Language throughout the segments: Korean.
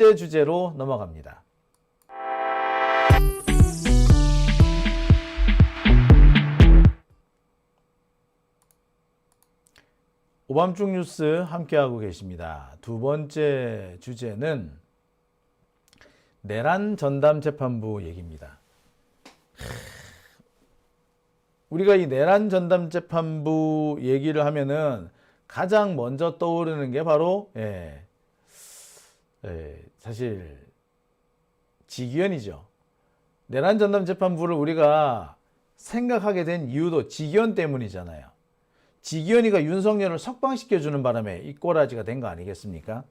번째 주제로 넘어갑니다. 오밤중 뉴스 함께하고 계십니다. 두 번째 주제는 내란 전담 재판부 얘기입니다. 우리가 이 내란 전담 재판부 얘기를 하면은 가장 먼저 떠오르는 게 바로 사실 지기현이죠. 내란 전담 재판부를 우리가 생각하게 된 이유도 지기현 때문이잖아요. 지기현이가 윤석열을 석방시켜주는 바람에 이 꼬라지가 된 거 아니겠습니까?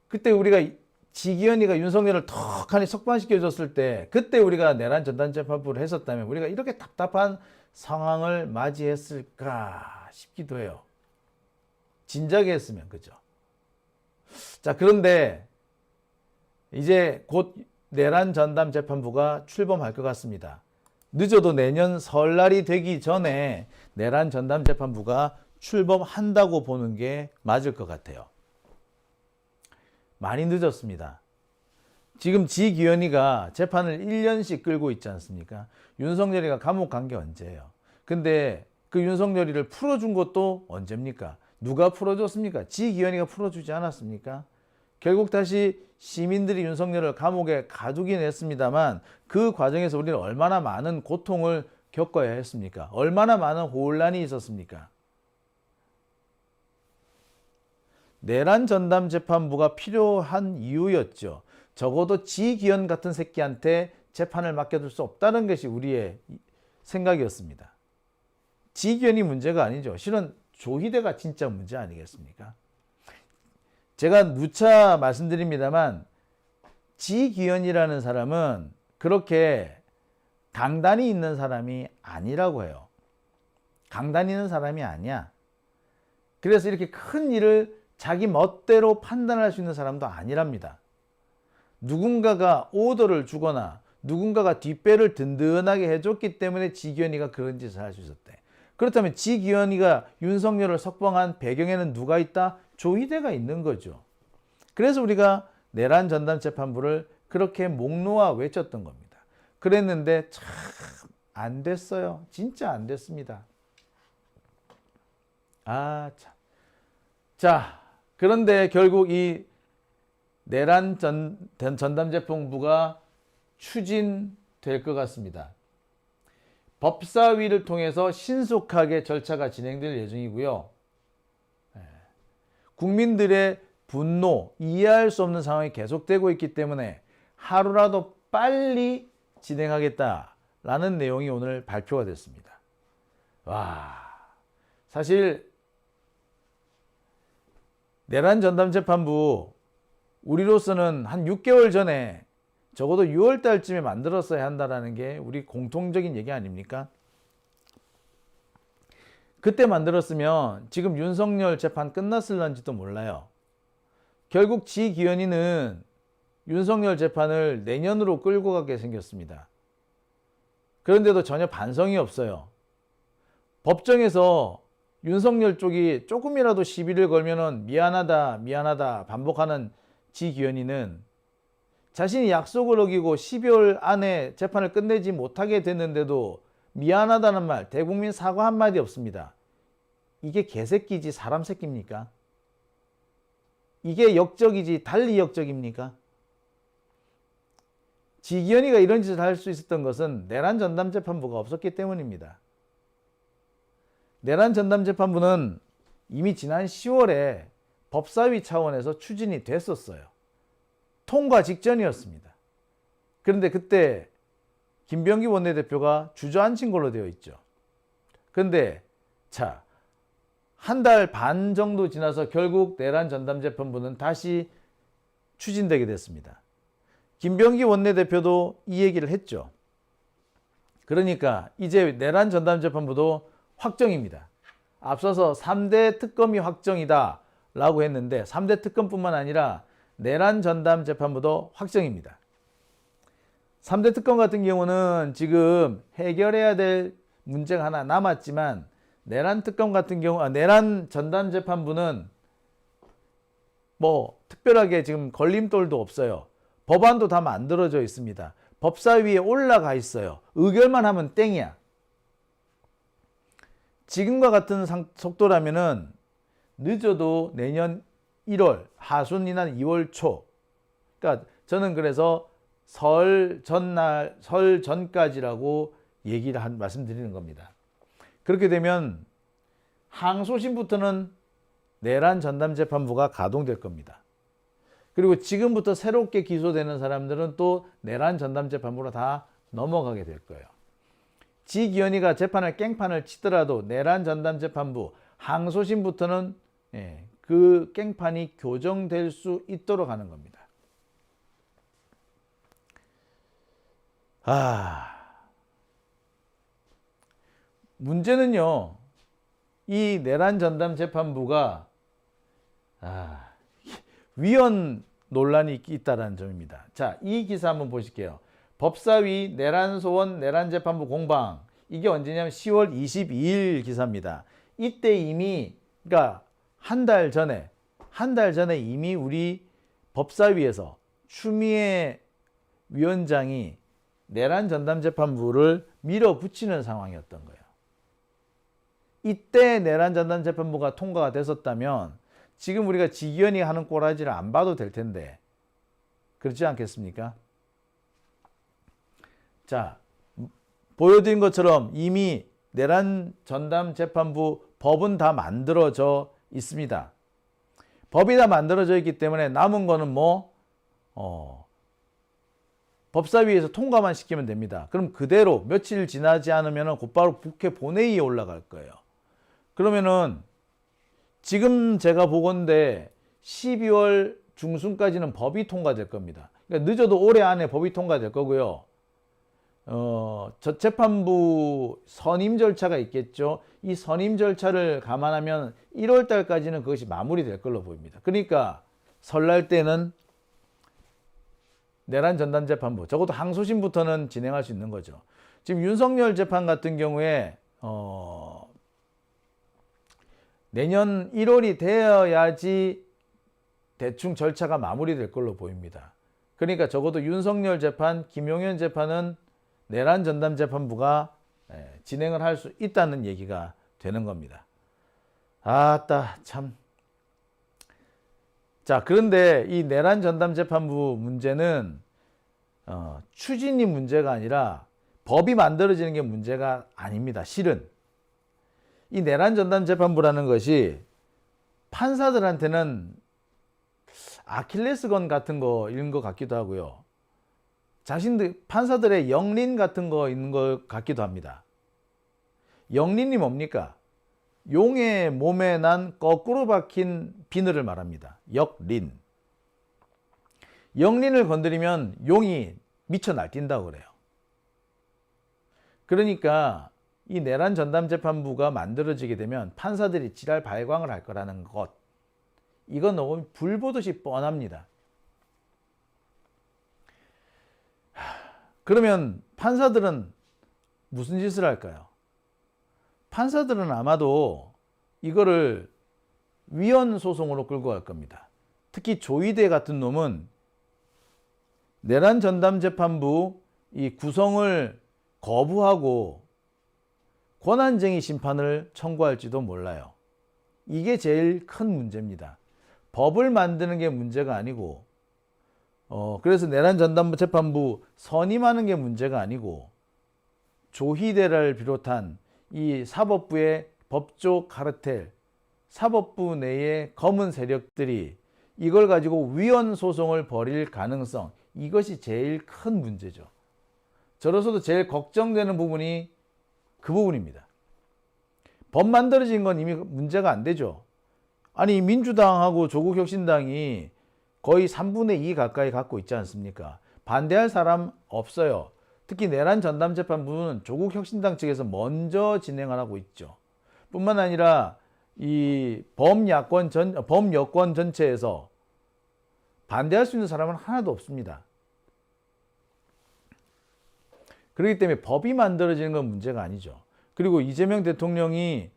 그때 우리가 지기현이가 윤석열을 턱하니 석방시켜줬을 때 그때 우리가 내란 전담 재판부를 했었다면 우리가 이렇게 답답한 상황을 맞이했을까 싶기도 해요. 진작에 했으면, 그죠? 자, 그런데 이제 곧 내란 전담 재판부가 출범할 것 같습니다. 늦어도 내년 설날이 되기 전에 내란 전담 재판부가 출범한다고 보는 게 맞을 것 같아요. 많이 늦었습니다. 지금 지기현이가 재판을 1년씩 끌고 있지 않습니까? 윤석열이가 감옥 간 게 언제예요? 근데 그 윤석열이를 풀어준 것도 언제입니까? 누가 풀어줬습니까? 지기현이가 풀어주지 않았습니까? 결국 다시 시민들이 윤석열을 감옥에 가두긴 했습니다만 그 과정에서 우리는 얼마나 많은 고통을 겪어야 했습니까? 얼마나 많은 혼란이 있었습니까? 내란 전담 재판부가 필요한 이유였죠. 적어도 지기현 같은 새끼한테 재판을 맡겨둘 수 없다는 것이 우리의 생각이었습니다. 지기현이 문제가 아니죠. 실은 조희대가 진짜 문제 아니겠습니까? 제가 누차 말씀드립니다만 지기현이라는 사람은 그렇게 강단이 있는 사람이 아니라고 해요. 강단이 있는 사람이 아니야. 그래서 이렇게 큰 일을 자기 멋대로 판단할 수 있는 사람도 아니랍니다. 누군가가 오더를 주거나 누군가가 뒷배를 든든하게 해줬기 때문에 지기현이가 그런 짓을 할 수 있었대. 그렇다면 지기현이가 윤석열을 석방한 배경에는 누가 있다? 조희대가 있는 거죠. 그래서 우리가 내란 전담 재판부를 그렇게 목 놓아 외쳤던 겁니다. 그랬는데 참 안 됐어요. 진짜 안 됐습니다. 자, 그런데 결국 이 내란 전담 재판부가 추진될 것 같습니다. 법사위를 통해서 신속하게 절차가 진행될 예정이고요. 국민들의 분노, 이해할 수 없는 상황이 계속되고 있기 때문에 하루라도 빨리 진행하겠다라는 내용이 오늘 발표가 됐습니다. 사실 내란 전담 재판부 우리로서는 한 6개월 전에 적어도 6월 달쯤에 만들었어야 한다는 게 우리 공통적인 얘기 아닙니까? 그때 만들었으면 지금 윤석열 재판 끝났을런지도 몰라요. 결국 지기현이는 윤석열 재판을 내년으로 끌고 가게 생겼습니다. 그런데도 전혀 반성이 없어요. 법정에서 윤석열 쪽이 조금이라도 시비를 걸면은 미안하다 반복하는 지기현이는 자신이 약속을 어기고 12월 안에 재판을 끝내지 못하게 됐는데도 미안하다는 말, 대국민 사과 한마디 없습니다. 이게 개새끼지 사람 새끼입니까? 이게 역적이지 달리 역적입니까? 지기현이가 이런 짓을 할 수 있었던 것은 내란 전담 재판부가 없었기 때문입니다. 내란 전담 재판부는 이미 지난 10월에 법사위 차원에서 추진이 됐었어요. 통과 직전이었습니다. 그런데 그때 김병기 원내대표가 주저앉힌 걸로 되어 있죠. 그런데 한 달 반 정도 지나서 결국 내란 전담 재판부는 다시 추진되게 됐습니다. 김병기 원내대표도 이 얘기를 했죠. 그러니까 이제 내란 전담 재판부도 확정입니다. 앞서서 3대 특검이 확정이다 라고 했는데 3대 특검뿐만 아니라 내란 전담 재판부도 확정입니다. 3대 특검 같은 경우는 지금 해결해야 될 문제가 하나 남았지만 내란 특검 같은 경우 내란 전담 재판부는 뭐 특별하게 지금 걸림돌도 없어요. 법안도 다 만들어져 있습니다. 법사위에 올라가 있어요. 의결만 하면 땡이야. 지금과 같은 속도라면은 늦어도 내년 1월, 하순이나 2월 초. 그러니까 저는 그래서 설 전까지라고 말씀드리는 겁니다. 그렇게 되면 항소심부터는 내란 전담재판부가 가동될 겁니다. 그리고 지금부터 새롭게 기소되는 사람들은 또 내란 전담재판부로 다 넘어가게 될 거예요. 지기현이가 재판을 깽판을 치더라도 내란 전담재판부 항소심부터는 그 깽판이 교정될 수 있도록 하는 겁니다. 문제는요, 이 내란 전담재판부가 위헌 논란이 있다는 점입니다. 자, 이 기사 한번 보실게요. 법사위 내란소원 내란재판부 공방. 이게 언제냐면 10월 22일 기사입니다. 이때 이미, 그러니까 한 달 전에 이미 우리 법사위에서 추미애 위원장이 내란 전담재판부를 밀어붙이는 상황이었던 거예요. 이때 내란 전담재판부가 통과가 됐었다면 지금 우리가 지기현이 하는 꼬라지를 안 봐도 될 텐데, 그렇지 않겠습니까? 자, 보여드린 것처럼 이미 내란 전담재판부 법은 다 만들어져 있습니다. 법이 다 만들어져 있기 때문에 남은 거는 법사위에서 통과만 시키면 됩니다. 그럼 그대로 며칠 지나지 않으면 곧바로 국회 본회의에 올라갈 거예요. 그러면은 지금 제가 보건대 12월 중순까지는 법이 통과될 겁니다. 그러니까 늦어도 올해 안에 법이 통과될 거고요. 재판부 선임 절차가 있겠죠. 이 선임 절차를 감안하면 1월 달까지는 그것이 마무리될 걸로 보입니다. 그러니까 설날 때는 내란 전담재판부, 적어도 항소심부터는 진행할 수 있는 거죠. 지금 윤석열 재판 같은 경우에 내년 1월이 되어야지 대충 절차가 마무리될 걸로 보입니다. 그러니까 적어도 윤석열 재판, 김용현 재판은 내란 전담재판부가 진행을 할 수 있다는 얘기가 되는 겁니다. 아따 참. 자, 그런데 이 내란 전담재판부 문제는 추진이 문제가 아니라 법이 만들어지는 게 문제가 아닙니다. 실은 이 내란 전담재판부라는 것이 판사들한테는 아킬레스건 같은 거 이런 것 같기도 하고요. 자신들 판사들의 영린 같은 거 있는 것 같기도 합니다. 영린이 뭡니까? 용의 몸에 난 거꾸로 박힌 비늘을 말합니다. 역린. 영린을 건드리면 용이 미쳐 날뛴다고 그래요. 그러니까 이 내란 전담재판부가 만들어지게 되면 판사들이 지랄 발광을 할 거라는 것, 이건 너무 불 보듯이 뻔합니다. 그러면 판사들은 무슨 짓을 할까요? 판사들은 아마도 이거를 위헌 소송으로 끌고 갈 겁니다. 특히 조이대 같은 놈은 내란 전담재판부 이 구성을 거부하고 권한쟁의 심판을 청구할지도 몰라요. 이게 제일 큰 문제입니다. 법을 만드는 게 문제가 아니고, 그래서 내란 전담재판부 선임하는 게 문제가 아니고, 조희대를 비롯한 이 사법부의 법조 카르텔, 사법부 내의 검은 세력들이 이걸 가지고 위헌 소송을 벌일 가능성, 이것이 제일 큰 문제죠. 저로서도 제일 걱정되는 부분이 그 부분입니다. 법 만들어진 건 이미 문제가 안 되죠. 아니, 민주당하고 조국혁신당이 거의 3분의 2 가까이 갖고 있지 않습니까? 반대할 사람 없어요. 특히 내란 전담재판부는 조국혁신당 측에서 먼저 진행을 하고 있죠. 뿐만 아니라 이 범여권 전체에서 반대할 수 있는 사람은 하나도 없습니다. 그렇기 때문에 법이 만들어지는 건 문제가 아니죠. 그리고 이재명 대통령이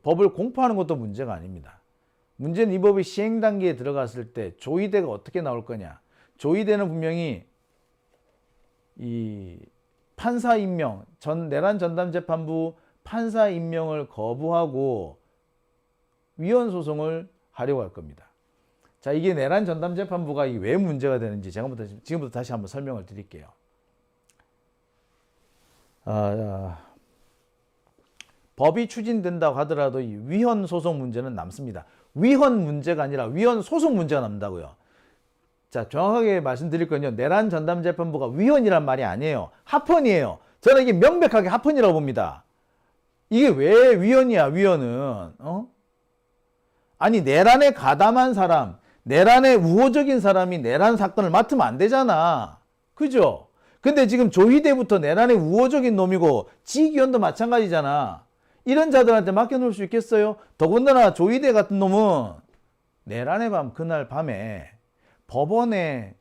법을 공포하는 것도 문제가 아닙니다. 문제는 이 법이 시행 단계에 들어갔을 때 조의대가 어떻게 나올 거냐. 조의대는 분명히 이 판사 임명, 내란 전담재판부 판사 임명을 거부하고 위헌 소송을 하려고 할 겁니다. 자, 이게 내란 전담재판부가 왜 문제가 되는지 지금부터 다시 한번 설명을 드릴게요. 법이 추진된다고 하더라도 이 위헌 소송 문제는 남습니다. 위헌 문제가 아니라 위헌 소송 문제가 남다고요. 자, 정확하게 말씀드릴 건요. 내란 전담재판부가 위헌이란 말이 아니에요. 합헌이에요. 저는 이게 명백하게 합헌이라고 봅니다. 이게 왜 위헌이야, 위헌은? 아니, 내란에 가담한 사람, 내란에 우호적인 사람이 내란 사건을 맡으면 안 되잖아. 그죠? 근데 지금 조희대부터 내란에 우호적인 놈이고 지기현도 마찬가지잖아. 이런 자들한테 맡겨놓을 수 있겠어요? 더군다나 조희대 같은 놈은 내란의 밤, 그날 밤에 법원의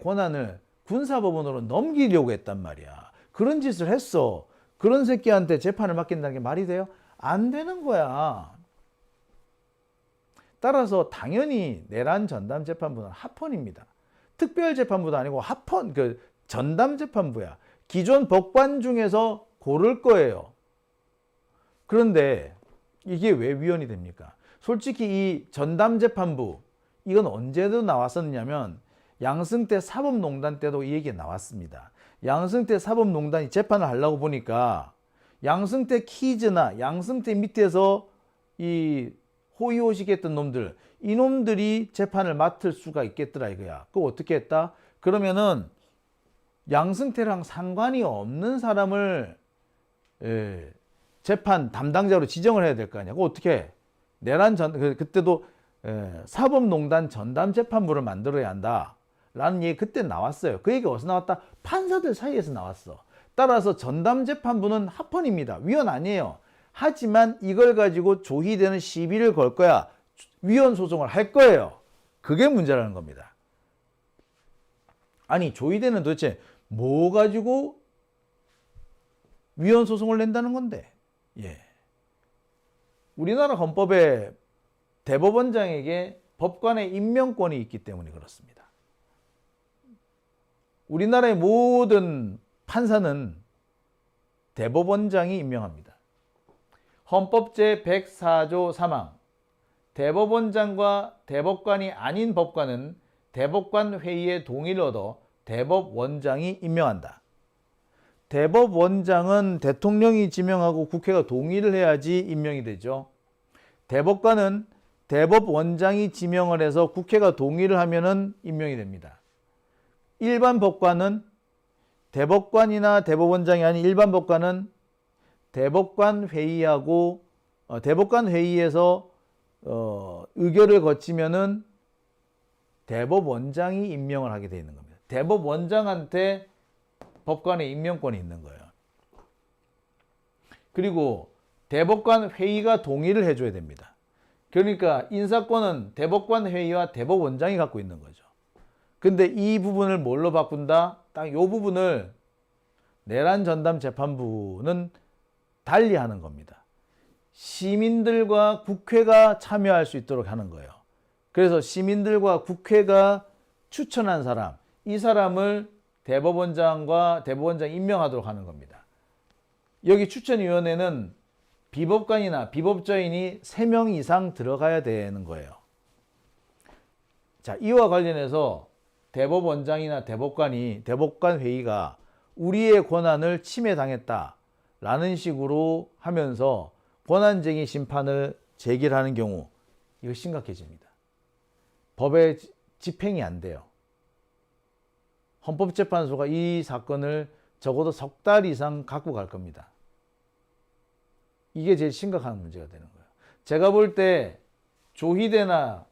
권한을 군사법원으로 넘기려고 했단 말이야. 그런 짓을 했어. 그런 새끼한테 재판을 맡긴다는 게 말이 돼요? 안 되는 거야. 따라서 당연히 내란 전담재판부는 합헌입니다. 특별재판부도 아니고 합헌, 전담재판부야. 기존 법관 중에서 고를 거예요. 그런데 이게 왜 위헌이 됩니까? 솔직히 이 전담재판부, 이건 언제도 나왔었냐면 양승태 사법농단 때도 이 얘기가 나왔습니다. 양승태 사법농단이 재판을 하려고 보니까 양승태 키즈나 양승태 밑에서 이 호의호식했던 놈들, 이놈들이 재판을 맡을 수가 있겠더라 이거야. 그거 어떻게 했다? 그러면은 양승태랑 상관이 없는 사람을 재판 담당자로 지정을 해야 될 거 아니야. 그거 어떻게 해? 그때도 사법농단 전담재판부를 만들어야 한다 라는 얘기 그때 나왔어요. 그 얘기가 어디서 나왔다? 판사들 사이에서 나왔어. 따라서 전담재판부는 합헌입니다. 위헌 아니에요. 하지만 이걸 가지고 조희대는 시비를 걸 거야. 위헌 소송을 할 거예요. 그게 문제라는 겁니다. 아니, 조희대는 도대체 뭐 가지고 위헌 소송을 낸다는 건데? 예. 우리나라 헌법에 대법원장에게 법관의 임명권이 있기 때문에 그렇습니다. 우리나라의 모든 판사는 대법원장이 임명합니다. 헌법 제104조 3항 대법원장과 대법관이 아닌 법관은 대법관 회의의 동의를 얻어 대법원장이 임명한다. 대법원장은 대통령이 지명하고 국회가 동의를 해야지 임명이 되죠. 대법관은 대법원장이 지명을 해서 국회가 동의를 하면은 임명이 됩니다. 일반 법관은 대법관이나 대법원장이 아닌 일반 법관은 대법관 회의하고 대법관 회의에서 의결을 거치면은 대법원장이 임명을 하게 되어 있는 겁니다. 대법원장한테 법관의 임명권이 있는 거예요. 그리고 대법관 회의가 동의를 해줘야 됩니다. 그러니까 인사권은 대법관 회의와 대법원장이 갖고 있는 거죠. 근데 이 부분을 뭘로 바꾼다? 딱 이 부분을 내란 전담 재판부는 달리 하는 겁니다. 시민들과 국회가 참여할 수 있도록 하는 거예요. 그래서 시민들과 국회가 추천한 사람, 이 사람을 대법원장과 대법원장 임명하도록 하는 겁니다. 여기 추천위원회는 비법관이나 비법조인이 3명 이상 들어가야 되는 거예요. 자, 이와 관련해서 대법원장이나 대법관 회의가 우리의 권한을 침해당했다라는 식으로 하면서 권한쟁의 심판을 제기하는 경우 이거 심각해집니다. 법의 집행이 안 돼요. 헌법재판소가 이 사건을 적어도 석 달 이상 갖고 갈 겁니다. 이게 제일 심각한 문제가 되는 거예요. 제가 볼 때 조희대나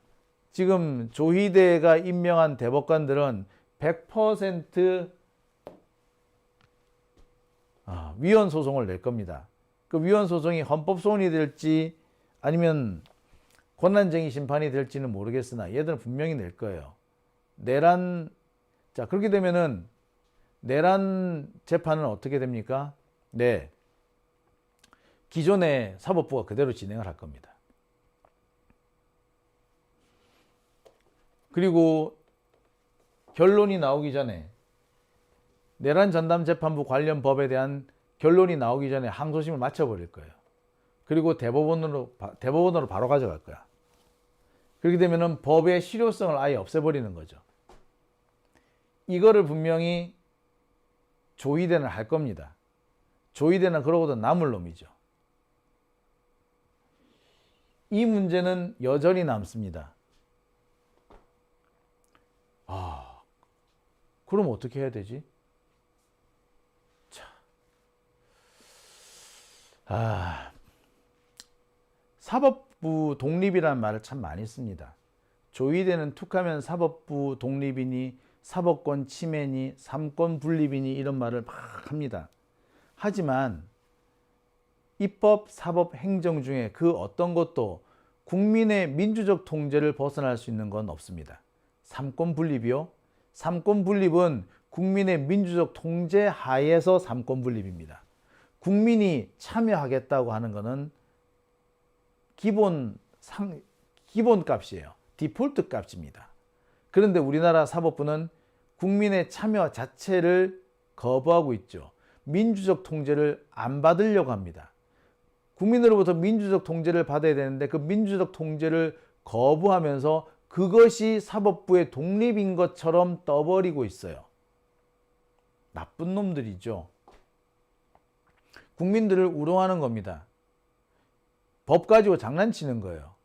지금 조희대가 임명한 대법관들은 100% 위헌 소송을 낼 겁니다. 그 위헌 소송이 헌법 소원이 될지 아니면 권한쟁의 심판이 될지는 모르겠으나 얘들은 분명히 낼 거예요. 자, 그렇게 되면은 내란 재판은 어떻게 됩니까? 네. 기존의 사법부가 그대로 진행을 할 겁니다. 그리고 결론이 나오기 전에 내란 전담 재판부 관련 법에 대한 결론이 나오기 전에 항소심을 마쳐버릴 거예요. 그리고 대법원으로 바로 가져갈 거야. 그렇게 되면은 법의 실효성을 아예 없애버리는 거죠. 이거를 분명히 조희대는 할 겁니다. 조희대는 그러고도 남을 놈이죠. 이 문제는 여전히 남습니다. 그럼 어떻게 해야 되지? 사법부 독립이라는 말을 참 많이 씁니다. 조희대는 툭하면 사법부 독립이니 사법권 침해니 삼권 분립이니 이런 말을 막 합니다. 하지만 입법, 사법, 행정 중에 그 어떤 것도 국민의 민주적 통제를 벗어날 수 있는 건 없습니다. 삼권 분립이요? 삼권 분립은 국민의 민주적 통제 하에서 삼권 분립입니다. 국민이 참여하겠다고 하는 것은 기본 값이에요. 디폴트 값입니다. 그런데 우리나라 사법부는 국민의 참여 자체를 거부하고 있죠. 민주적 통제를 안 받으려고 합니다. 국민으로부터 민주적 통제를 받아야 되는데 그 민주적 통제를 거부하면서 그것이 사법부의 독립인 것처럼 떠버리고 있어요. 나쁜 놈들이죠. 국민들을 우롱하는 겁니다. 법 가지고 장난치는 거예요.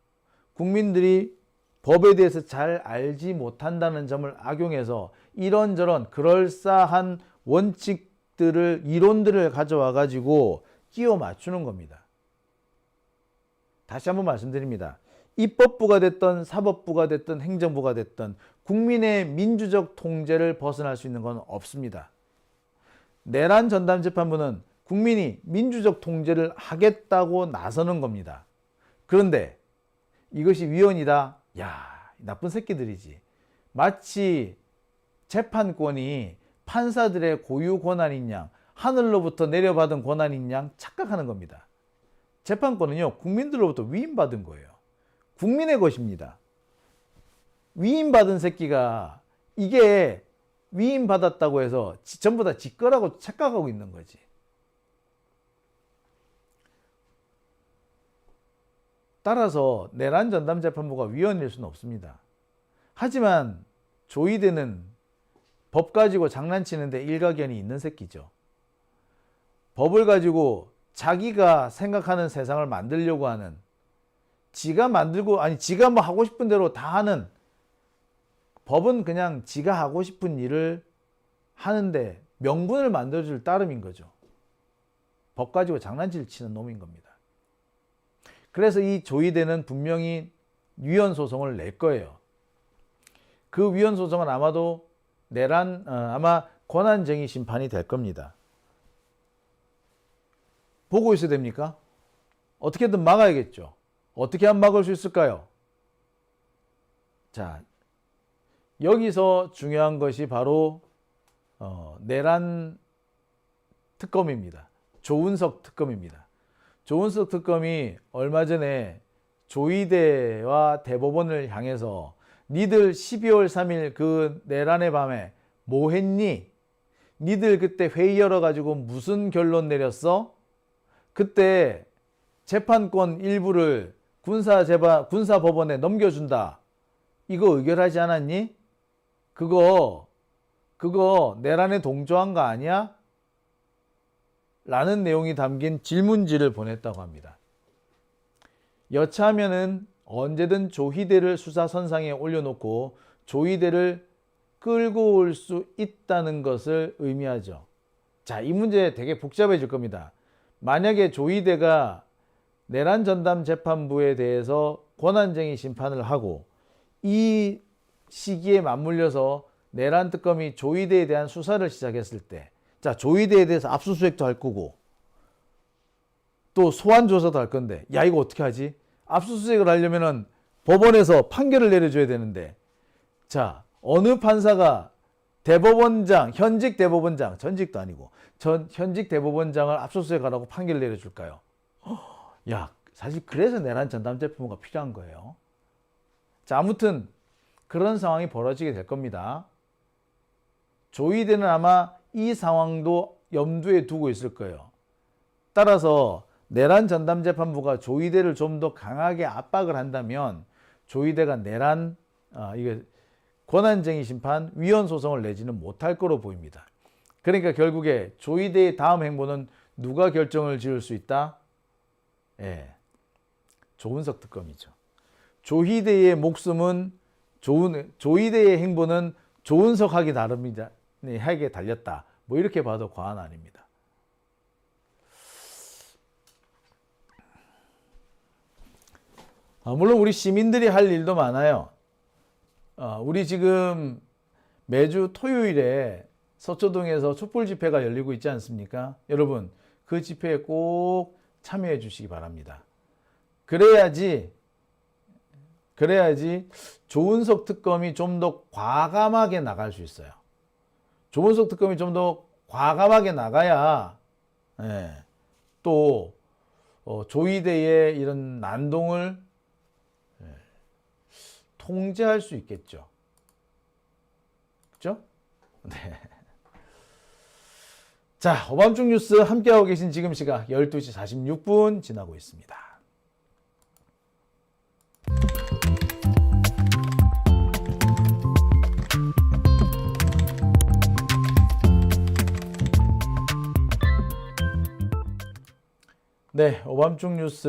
국민들이 법에 대해서 잘 알지 못한다는 점을 악용해서 이런저런 그럴싸한 원칙들을, 이론들을 가져와 가지고 끼워 맞추는 겁니다. 다시 한번 말씀드립니다. 입법부가 됐든 사법부가 됐든 행정부가 됐든 국민의 민주적 통제를 벗어날 수 있는 건 없습니다. 내란 전담 재판부는 국민이 민주적 통제를 하겠다고 나서는 겁니다. 그런데 이것이 위헌이다. 야, 나쁜 새끼들이지. 마치 재판권이 판사들의 고유 권한인 양, 하늘로부터 내려받은 권한인 양 착각하는 겁니다. 재판권은요, 국민들로부터 위임받은 거예요. 국민의 것입니다. 위임받은 새끼가 이게 위임받았다고 해서 전부 다 지 거라고 착각하고 있는 거지. 따라서 내란 전담 재판부가 위헌일 수는 없습니다. 하지만 조희대는 법 가지고 장난치는데 일가견이 있는 새끼죠. 법을 가지고 자기가 생각하는 세상을 만들려고 하는, 지가 뭐 하고 싶은 대로 다 하는, 법은 그냥 지가 하고 싶은 일을 하는데 명분을 만들어줄 따름인 거죠. 법 가지고 장난질 치는 놈인 겁니다. 그래서 이 조희대는 분명히 위헌 소송을 낼 거예요. 그 위헌 소송은 아마도 아마 권한쟁의 심판이 될 겁니다. 보고 있어야 됩니까? 어떻게든 막아야겠죠. 어떻게 하면 막을 수 있을까요? 자, 여기서 중요한 것이 바로 내란 특검입니다. 조은석 특검입니다. 조은석 특검이 얼마 전에 조희대와 대법원을 향해서 니들 12월 3일 그 내란의 밤에 뭐 했니? 니들 그때 회의 열어가지고 무슨 결론 내렸어? 그때 재판권 일부를 군사법원에 넘겨준다. 이거 의결하지 않았니? 그거 내란에 동조한 거 아니야? 라는 내용이 담긴 질문지를 보냈다고 합니다. 여차하면은 언제든 조희대를 수사선상에 올려놓고 조희대를 끌고 올 수 있다는 것을 의미하죠. 자, 이 문제 되게 복잡해질 겁니다. 만약에 조희대가 내란 전담 재판부에 대해서 권한쟁의 심판을 하고 이 시기에 맞물려서 내란 특검이 조희대에 대한 수사를 시작했을 때, 자, 조희대에 대해서 압수수색도 할 거고 또 소환 조사도 할 건데, 야, 이거 어떻게 하지? 압수수색을 하려면은 법원에서 판결을 내려줘야 되는데, 자, 어느 판사가 대법원장, 현직 대법원장, 전직도 아니고 현직 대법원장을 압수수색하라고 판결을 내려줄까요? 야, 사실 그래서 내란 전담 재판부가 필요한 거예요. 자, 아무튼 그런 상황이 벌어지게 될 겁니다. 조희대는 아마 이 상황도 염두에 두고 있을 거예요. 따라서 내란 전담재판부가 조희대를 좀 더 강하게 압박을 한다면 조희대가 내란 이게 권한쟁의 심판 위헌 소송을 내지는 못할 거로 보입니다. 그러니까 결국에 조희대의 다음 행보는 누가 결정을 지을 수 있다? 예, 조은석 특검이죠. 조희대의 목숨은 조희대의 행보는 조은석 하기 나름이다. 하게 달렸다. 뭐 이렇게 봐도 과언 아닙니다. 물론 우리 시민들이 할 일도 많아요. 우리 지금 매주 토요일에 서초동에서 촛불 집회가 열리고 있지 않습니까? 여러분, 그 집회에 꼭 참여해 주시기 바랍니다. 그래야지 조은석 특검이 좀 더 과감하게 나갈 수 있어요. 조은석 특검이 좀 더 과감하게 나가야 또 조희대의 이런 난동을 통제할 수 있겠죠. 그렇죠? 네. 자, 오밤중 뉴스 함께하고 계신 지금 시각 12시 46분 지나고 있습니다. 네, 오밤중 뉴스